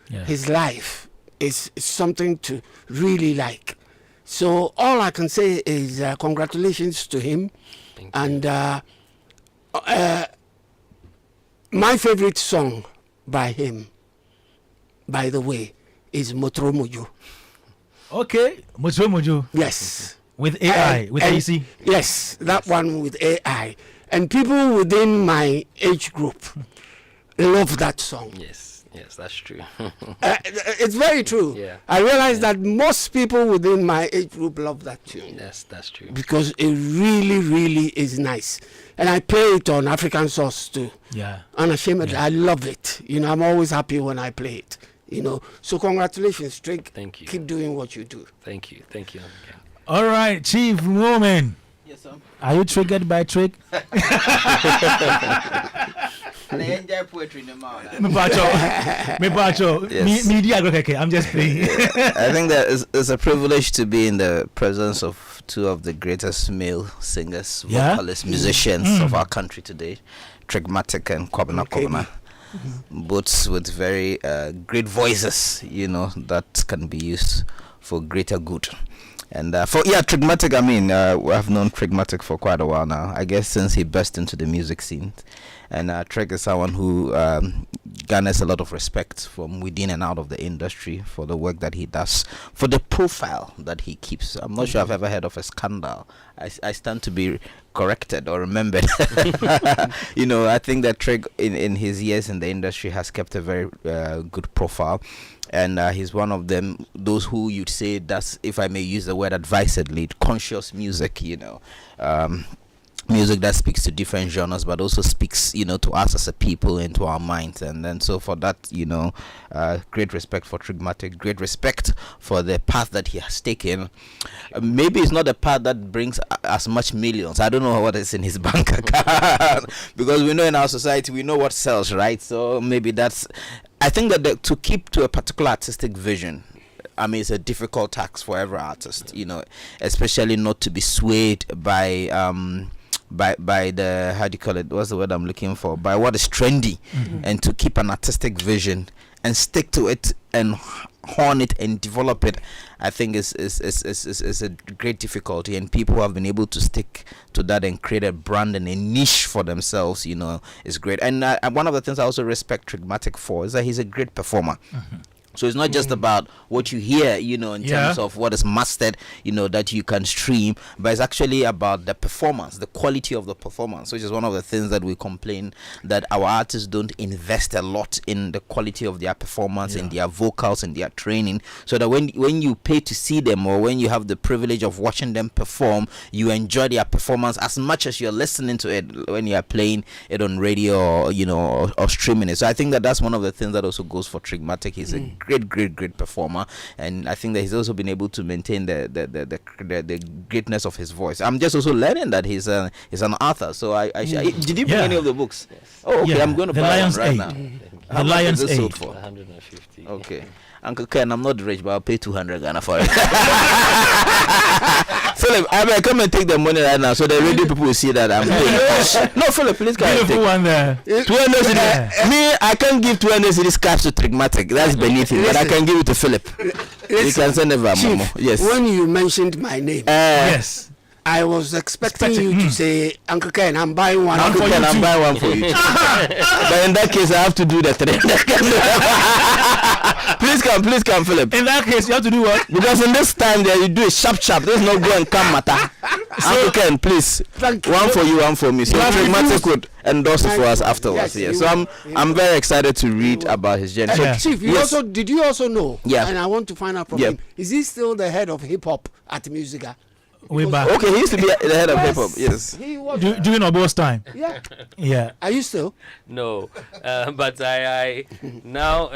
Yeah. his life is something to really like. So all I can say is congratulations to him. Thank you. And my favorite song by him, by the way, is Motro Mojo. Okay. Mojo Mojo. Yes. With AI, with And- AC. Yes, that one with AI. And people within my age group love that song. Yes, that's true. It's very true. Yeah. I realize that most people within my age group love that tune that's true. because it really, really is nice. And I play it on African Source too. Yeah. Unashamedly, I love it. You know, I'm always happy when I play it. You know, so congratulations, Trig. Thank you. Keep doing what you do. Thank you. Okay. All right, Chief Woman. Yes, sir. Are you triggered by Trig? And I enjoy poetry no more. Me bacho. Yes. Media. Okay, I'm just playing. I think that it's a privilege to be in the presence of 2 of the greatest male singers, Yeah? vocalists, musicians of our country today, Trigmatic and Kwame. Both with very great voices, you know, that can be used for greater good. And Trigmatic, I mean, I've known Trigmatic for quite a while now. I guess since he burst into the music scene. And Trig is someone who garners a lot of respect from within and out of the industry for the work that he does, for the profile that he keeps. I'm not sure I've ever heard of a scandal. I stand to be corrected or remembered. You know, I think that Trig in his years in the industry has kept a very good profile. And he's one of them, those who you'd say that's, if I may use the word advisedly, conscious music, you know. Music that speaks to different genres but also speaks, you know, to us as a people and to our minds. And then so for that, you know, great respect for Trigmatic, great respect for the path that he has taken. Maybe it's not a path that brings as much millions. I don't know what is in his bank account because we know in our society we know what sells, right? So maybe that's, I think that to keep to a particular artistic vision, I mean, it's a difficult task for every artist, you know, especially not to be swayed by the, how do you call it, what's the word I'm looking for, by what is trendy, and to keep an artistic vision and stick to it and hone it and develop it. I think is a great difficulty, and people who have been able to stick to that and create a brand and a niche for themselves, you know, is great. And one of the things I also respect Trigmatic for is that he's a great performer. So it's not just about what you hear, in terms of what is mastered, that you can stream, but it's actually about the performance, the quality of the performance, which is one of the things that we complain that our artists don't invest a lot in the quality of their performance, in their vocals, in their training, so that when you pay to see them, or when you have the privilege of watching them perform, you enjoy their performance as much as you're listening to it when you are playing it on radio, or streaming it. So I think that that's one of the things that also goes for Trigmatic. He's a great performer, and I think that he's also been able to maintain the greatness of his voice. I'm just also learning that he's an author. So did you bring any of the books? Yes. Oh, okay. I'm going to buy one right now. The Lion's Aid. For 150. Okay. Uncle Ken, I'm not rich, but I'll pay 200 Ghana for it. Philip, I mean, come and take the money right now, so the radio people will see that I'm good. No, Philip, please come and take. One there. 200 cedis. Me, I can't give 200 cedis cash to Trigmatic. That's beneath him, but I can give it to Philip. You can send it via Momo. Yes. When you mentioned my name, yes, I was expecting you to say, Uncle Ken, I'm buying one. Uncle Ken, I'm buying one for you. But in that case, I have to do the 300. Please come, Philip. In that case, you have to do what? Because in this time there, you do it sharp. There's no go and come matter. Uncle Ken, please. One for you, one for me. So Trigmatic could endorse it for us afterwards. Yes. So I'm very excited to read about his journey. So, Chief, did you also know? Yeah. And I want to find out from him. Is he still the head of hip hop at Musica? Way back. Okay, he used to be the head of hip hop. Yes. He was During Obo's time. Yeah. Yeah. Are you still? No, but I now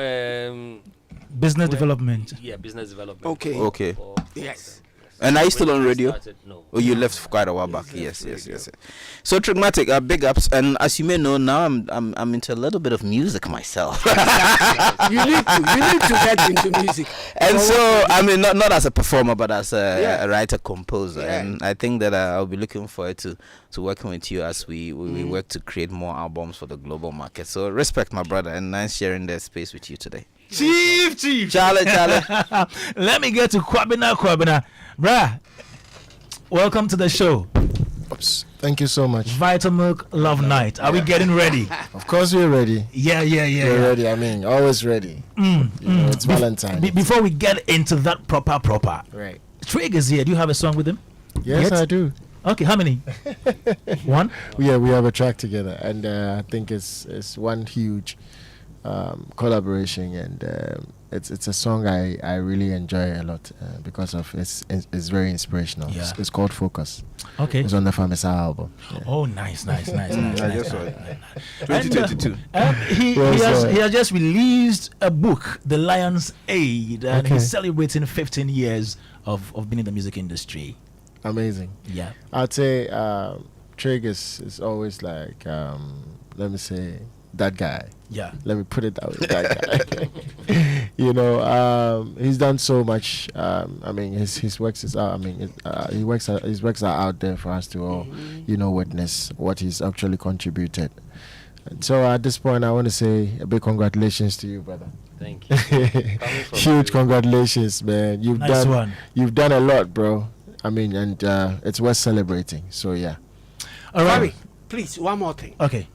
Business development. Yeah, business development. Okay. Yes. And are you still on radio? No. Oh, you left for quite a while back. Yes. So Trigmatic, big ups, and as you may know, now I'm into a little bit of music myself. you need to get into music. And so I mean, not as a performer, but as a writer composer. Yeah. And I think that I'll be looking forward to working with you as we work to create more albums for the global market. So respect, my brother, and nice sharing the space with you today. Chief. Charlie. Let me get to Kwabena. Bruh, welcome to the show. Oops. Thank you so much. Vital Milk Love Night. Are we getting ready? Of course we're ready. Yeah. We're ready. I mean, always ready. It's Valentine. Before we get into that proper. Right. Trig is here. Do you have a song with him? Yes, I do. Okay, how many? One? Yeah, we have a track together, and I think it's one huge collaboration, and it's a song I really enjoy a lot because of it's very inspirational. Yeah. It's called Focus. Okay. It's on the Famisa album. Yeah. Oh, nice. I just saw it. 2022. He has just released a book, The Lion's Aid, and he's celebrating 15 years of being in the music industry. Amazing. Yeah. I'd say Trig is always like let me say that guy. Yeah. Let me put it that way. That guy. He's done so much. I mean, his works is out. I mean, his works are out there for us to all, witness what he's actually contributed. And so at this point, I want to say a big congratulations to you, brother. Thank you. Huge congratulations, man. You've done a lot, bro. I mean, and it's worth celebrating. So yeah. All right. Sorry, please, one more thing. Okay.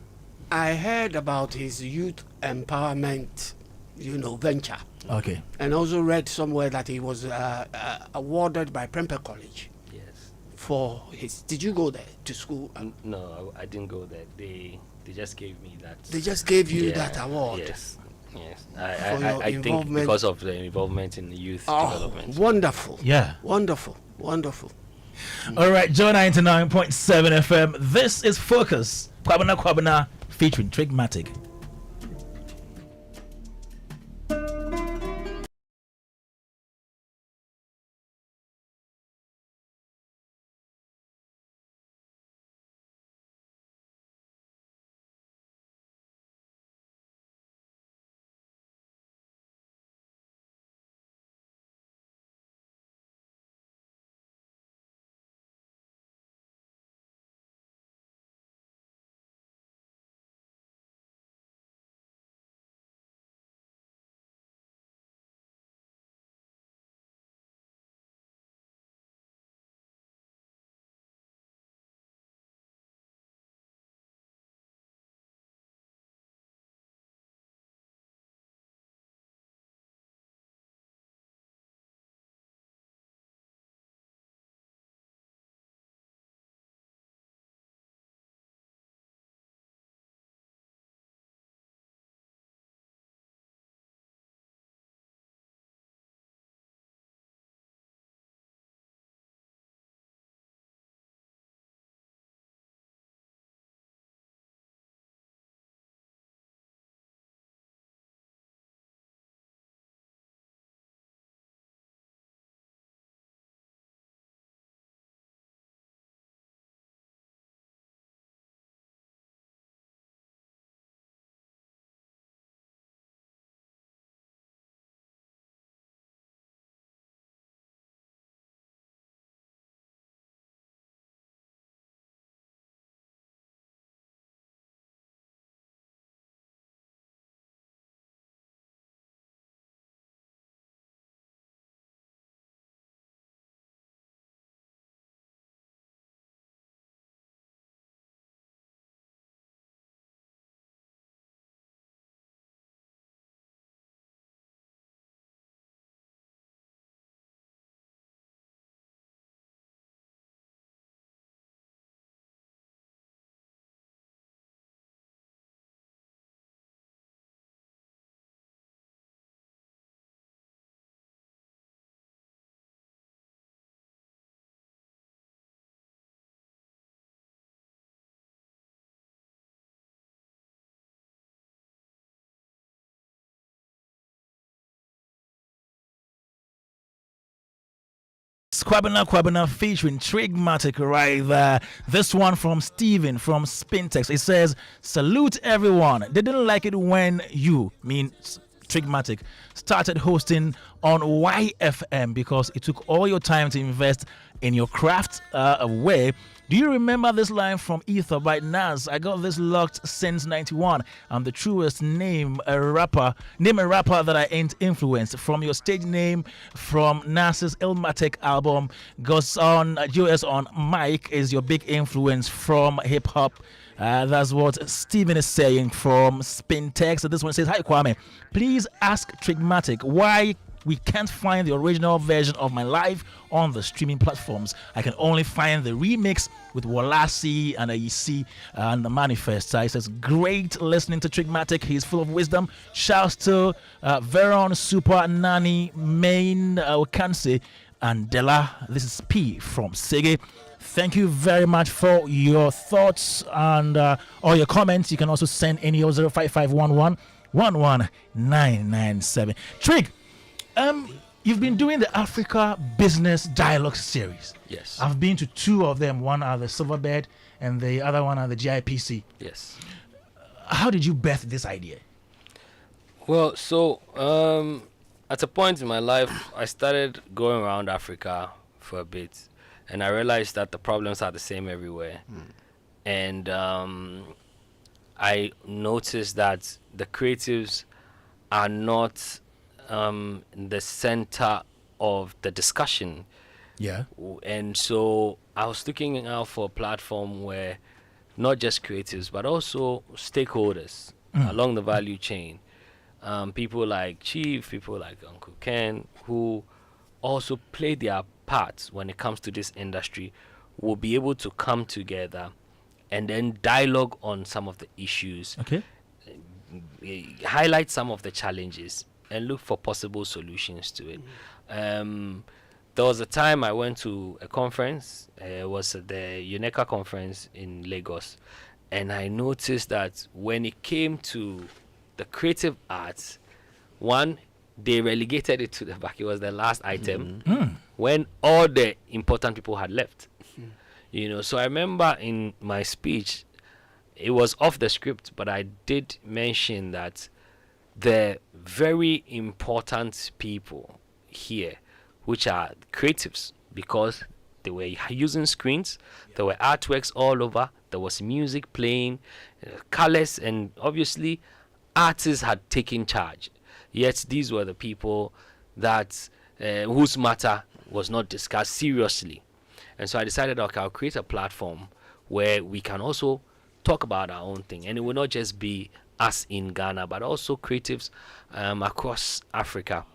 I heard about his youth empowerment, venture. Okay. And also read somewhere that he was awarded by Prempeh College. Yes. For his. Did you go there to school? No, I didn't go there. They just gave me that. They just gave you that award. Yes. I think because of the involvement in the youth development. Wonderful. Yeah. Wonderful. All right, Joe 99.7 FM. This is Focus. Kwabena featuring Trigmatic. Yes, Kwabena featuring Trigmatic right there. This one from Steven from Spintex. It says, salute everyone. They didn't like it when you, Trigmatic, started hosting on YFM because it took all your time to invest in your craft away. Do you remember this line from Ether by Nas? I got this locked since 91. I'm the truest. Name a rapper that I ain't influenced. From your stage name, from Nas's Illmatic album, goes on US on Mike is your big influence from hip hop. That's what Steven is saying from Spintex. So this one says, hi Kwame, please ask Trigmatic why we can't find the original version of my life on the streaming platforms. I can only find the remix with Walasi and Ayisi and the Manifest. He says, great listening to Trigmatic. He's full of wisdom. Shouts to Veron, Super Nani, Main, Okanse, and Della. This is P from Sige. Thank you very much for your thoughts and all your comments. You can also send any 05511 11997. Trig, you've been doing the Africa Business Dialogue series. Yes. I've been to two of them. One at the Silverbird and the other one at the GIPC. Yes. How did you birth this idea? Well, so at a point in my life, I started going around Africa for a bit, and I realized that the problems are the same everywhere. And I noticed that the creatives are not the center of the discussion. Yeah. And so I was looking out for a platform where not just creatives, but also stakeholders along the value chain, people like Chief, people like Uncle Ken, who also play their part when it comes to this industry, will be able to come together and then dialogue on some of the issues, Okay. highlight some of the challenges, and look for possible solutions to it. There was a time I went to a conference. It was at the UNECA conference in Lagos, and I noticed that when it came to the creative arts, one, they relegated it to the back. It was the last item when all the important people had left. So I remember in my speech, it was off the script, but I did mention that the very important people here, which are creatives, because they were using screens, there were artworks all over, there was music playing, colors, and obviously artists had taken charge. Yet these were the people that whose matter was not discussed seriously. And so I decided, okay, I'll create a platform where we can also talk about our own thing, and it will not just be us in Ghana, but also creatives across Africa.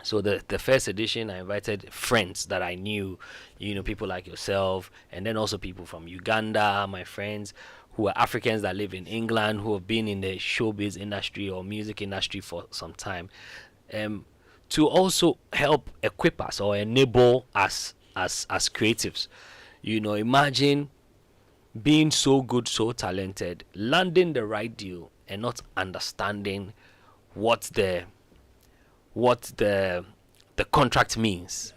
So the first edition, I invited friends that I knew, people like yourself, and then also people from Uganda, my friends who are Africans that live in England, who have been in the showbiz industry or music industry for some time, to also help equip us or enable us as creatives. Imagine being so good, so talented, landing the right deal and not understanding what the contract means,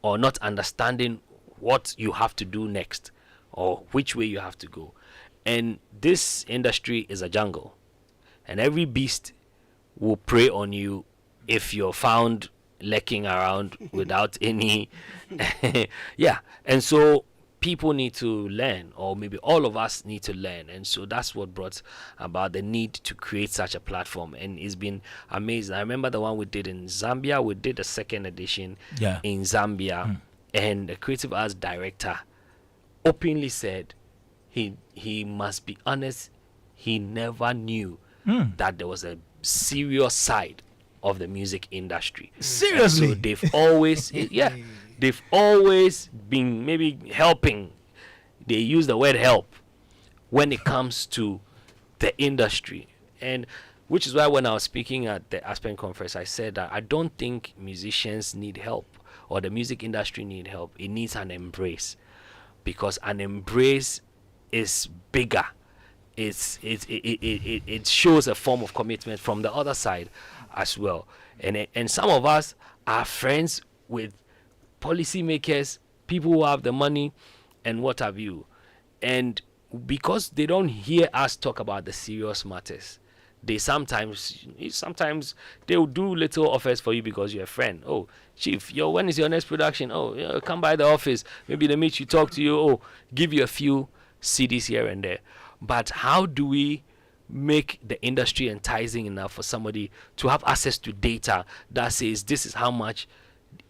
or not understanding what you have to do next or which way you have to go. And this industry is a jungle, and every beast will prey on you if you're found lurking around without any and so people need to learn, or maybe all of us need to learn. And so that's what brought about the need to create such a platform, and it's been amazing. I remember the one we did in Zambia. We did the second edition in Zambia, and the creative arts director openly said he must be honest, he never knew that there was a serious side of the music industry. Seriously? So they've always they've always been maybe helping. They use the word help when it comes to the industry. And which is why when I was speaking at the Aspen conference, I said that I don't think musicians need help or the music industry need help. It needs an embrace, because an embrace is bigger. It shows a form of commitment from the other side as well. And some of us are friends with policymakers, people who have the money, and what have you. And because they don't hear us talk about the serious matters, they sometimes they'll do little offers for you because you're a friend. Oh, chief, when is your next production? Oh, yeah, come by the office. Maybe they meet you, talk to you. Oh, give you a few CDs here and there. But how do we make the industry enticing enough for somebody to have access to data that says this is how much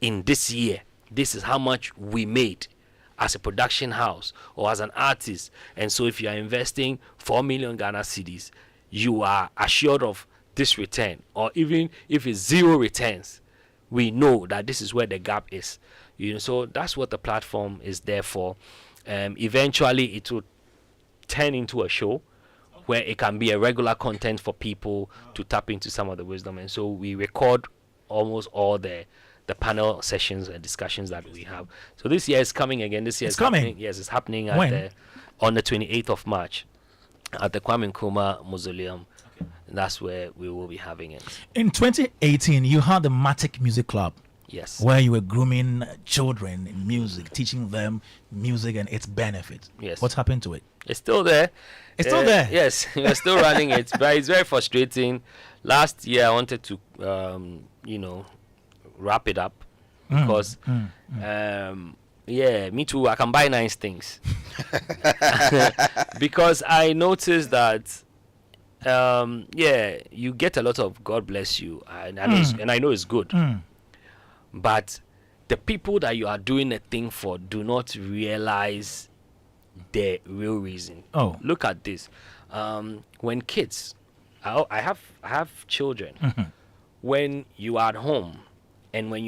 in this year, this is how much we made as a production house or as an artist? And so if you are investing 4 million Ghana cedis, you are assured of this return. Or even if it's zero returns, we know that this is where the gap is. So that's what the platform is there for. Eventually it will turn into a show where it can be a regular content for people to tap into some of the wisdom. And so we record almost all the panel sessions and discussions that we have. So this year is coming again. This year it's is coming. happening. Yes, it's happening On the 28th of March at the Kwame Mausoleum. Okay. And that's where we will be having it. In 2018, you had the Matic Music Club. Yes. Where you were grooming children in music, teaching them music and its benefits. Yes. What's happened to it? It's still there. It's still there? Yes. We're still running it. But it's very frustrating. Last year, I wanted to, wrap it up because, me too. I can buy nice things because I noticed that, you get a lot of God bless you, and I know it's good, but the people that you are doing a thing for do not realize the real reason. Oh, look at this. When kids, I have children. When you are at home, and when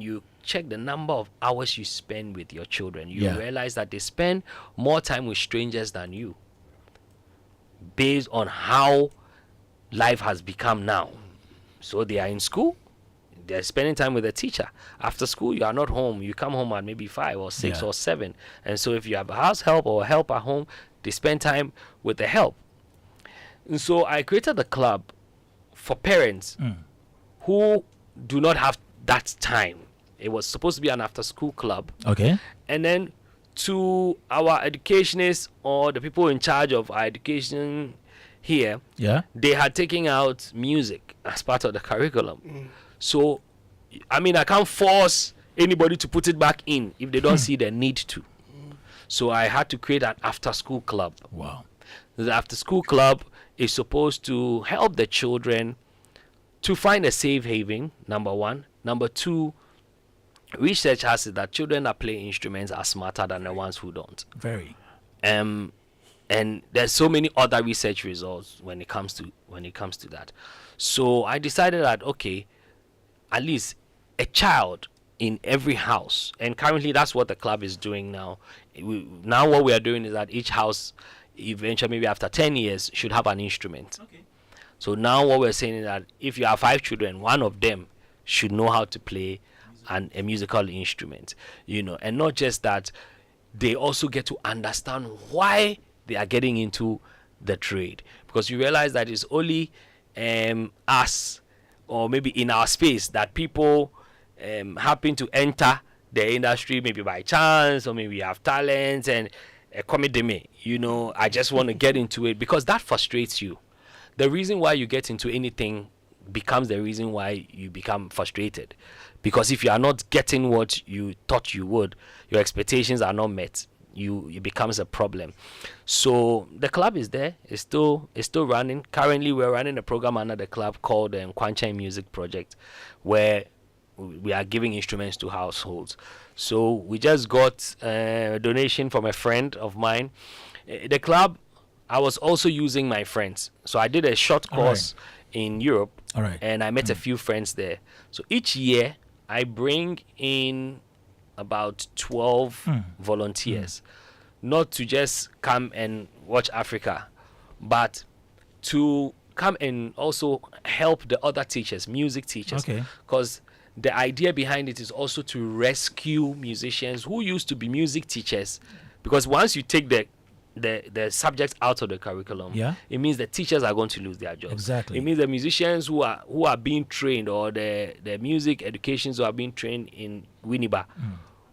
you check the number of hours you spend with your children, you realize that they spend more time with strangers than you, based on how life has become now. So they are in school, they're spending time with a teacher. After school, you are not home. You come home at maybe 5 or 6 or 7. And so if you have a house help or help at home, they spend time with the help. And so I created a club for parents who do not have that time. It was supposed to be an after-school club. Okay. And then to our educationists or the people in charge of our education here, they had taken out music as part of the curriculum. So, I can't force anybody to put it back in if they don't see the need to. So I had to create an after-school club. Wow. The after-school club is supposed to help the children to find a safe haven, number one. Number two, research has it that children that play instruments are smarter than the ones who don't. Very. And there's so many other research results when it comes to that. So I decided that, okay, at least a child in every house, and currently that's what the club is doing now. Now what we are doing is that each house eventually, maybe after 10 years, should have an instrument. Okay. So now what we're saying is that if you have 5 children, one of them should know how to play a musical instrument, and not just that, they also get to understand why they are getting into the trade, because you realize that it's only us, or maybe in our space, that people happen to enter the industry maybe by chance, or maybe you have talent and comedy, I just want to get into it, because that frustrates you. The reason why you get into anything becomes the reason why you become frustrated, because if you are not getting what you thought you would, your expectations are not met, it becomes a problem. So the club is there. It's still running. Currently we're running a program under the club called Kwanche Music Project, where we are giving instruments to households. So we just got a donation from a friend of mine. The club, I was also using my friends. So I did a short course in Europe, and I met a few friends there. So each year I bring in about 12 volunteers, not to just come and watch Africa, but to come and also help the other teachers, music teachers, because the idea behind it is also to rescue musicians who used to be music teachers, because once you take the the subjects out of the curriculum, it means the teachers are going to lose their jobs. Exactly. It means the musicians who are being trained, or the music educations who are being trained in Winneba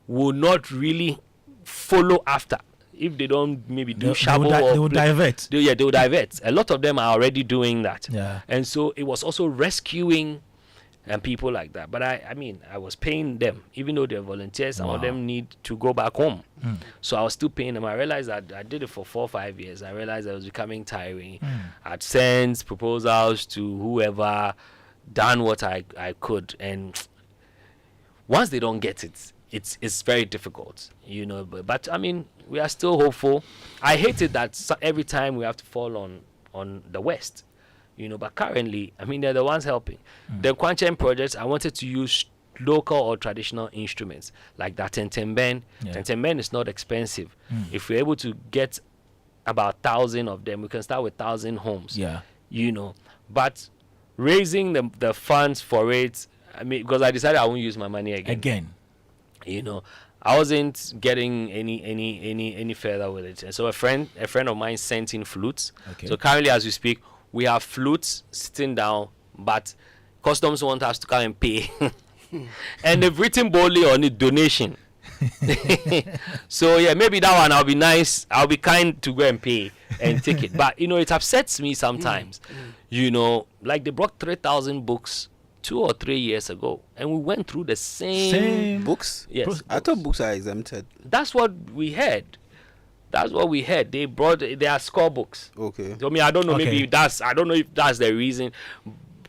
will not really follow after. If they don't maybe do they will divert. They will divert. A lot of them are already doing that. Yeah. And so it was also rescuing and people like that. But I mean, I was paying them, even though they're volunteers. Some of them need to go back home. So I was still paying them. I realized that I did it for 4 or 5 years. I realized I was becoming tiring. I'd sent proposals to whoever, done what I could. And once they don't get it, it's very difficult, you know. But I mean, we are still hopeful. I hate it that every time we have to fall on the West, you know. But currently, I mean, they're the ones helping. The Kwanchem projects, I wanted to use local or traditional instruments like that tentemben. Tentemben is not expensive. If we're able to get about 1,000 of them, we can start with 1,000 homes. You know. But raising the funds for it, I mean, because I decided I won't use my money again. You know, I wasn't getting any further with it. And so a friend of mine sent in flutes. So currently, as we speak, we have flutes sitting down, but customs want us to come and pay. And they've written boldly on it, donation. So yeah, maybe that one I'll be nice. I'll be kind to go and pay and take it. But you know, it upsets me sometimes. You know, like they brought 3,000 books 2 or 3 years ago, and we went through the same books. Yes, I thought books are exempted. That's what we heard. They brought their scorebooks. Okay. So I mean, I don't know. Maybe I don't know if that's the reason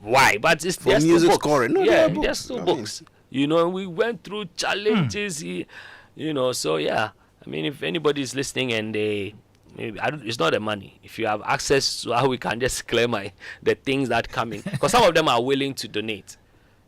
why, but it's for music scoring. No, yeah, there's still books. You know, we went through challenges. You know, so yeah. I mean, if anybody is listening and it's not the money. If you have access to how we can just claim the things that come in, because some of them are willing to donate.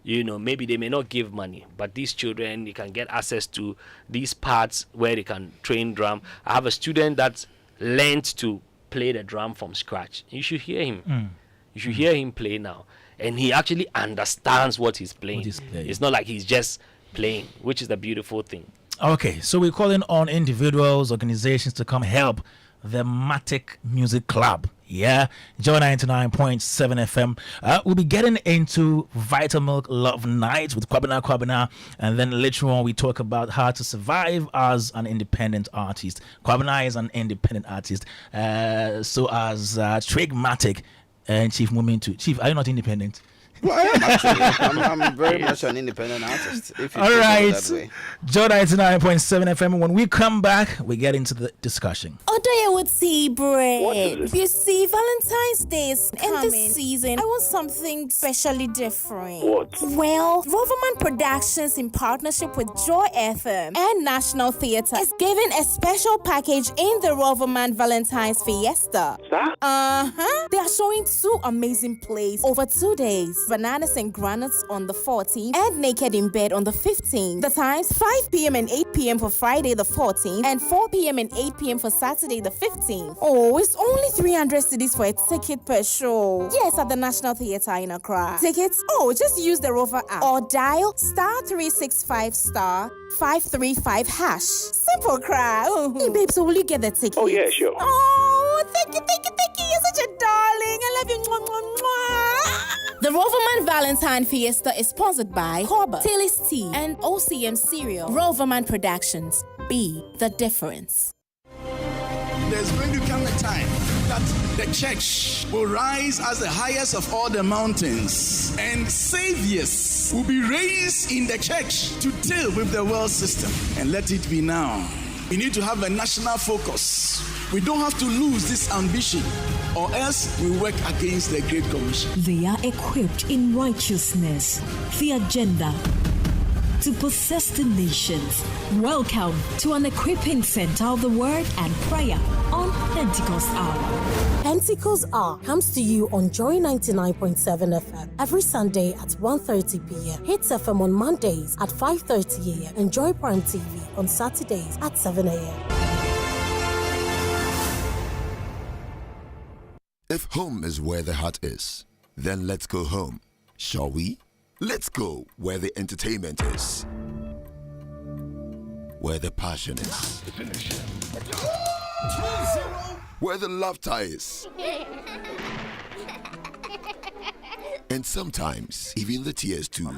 You know, maybe they may not give money, but these children, they can get access to these parts where they can train drum. I have a student that learned to play the drum from scratch. You should hear him. You should hear him play now, and he actually understands what he's playing. It's not like he's just playing, which is the beautiful thing. Okay, so we're calling on individuals, organizations to come help the Matic Music Club. Yeah, Joy 99.7 FM. We'll be getting into Vital Milk Love Night with Kwabena, and then later on we talk about how to survive as an independent artist. Kwabena is an independent artist, so as Trigmatic and Chief Mumin too. Chief, are you not independent? Well, I am actually. I'm very much an independent artist. If you all right, that way. Joy 99.7 FM. When we come back, we get into the discussion. Odoye with tea bread. You see, Valentine's Day is coming. And this season, I want something specially different. What? Well, Roverman Productions, in partnership with Joy FM and National Theatre, is giving a special package in the Roverman Valentine's Fiesta. Sir? They are showing 2 amazing plays over 2 days. Bananas and Granites on the 14th and Naked in Bed on the 15th. The times 5 p.m. and 8 p.m. for Friday the 14th and 4 p.m. and 8 p.m. for Saturday the 15th. Oh, it's only 300 cedis for a ticket per show. Yes, at the National Theatre in Accra. Tickets? Oh, just use the Rover app or dial *365 *535 #. Simple cry. Hey, babe, so will you get the ticket? Oh, yeah, sure. Oh, thank you. You're such a darling. I love you. Mwah, mwah, mwah. The Roverman Valentine Fiesta is sponsored by Corba, Tilly's Tea, and OCM Cereal. Roverman Productions. Be the difference. There's going to come a time that the church will rise as the highest of all the mountains, and saviors will be raised in the church to deal with the world system. And let it be now. We need to have a national focus. We don't have to lose this ambition, or else we work against the Great Commission. They are equipped in righteousness, the agenda to possess the nations. Welcome to an equipping center of the word and prayer on Pentecost Hour. Pentecost Hour comes to you on Joy 99.7 FM every Sunday at 1:30 p.m. Hits FM on Mondays at 5:30 a.m. and Joy Prime TV on Saturdays at 7 a.m. If home is where the heart is, then let's go home, shall we? Let's go where the entertainment is, where the passion is, Where the laughter is. And sometimes even the tears too.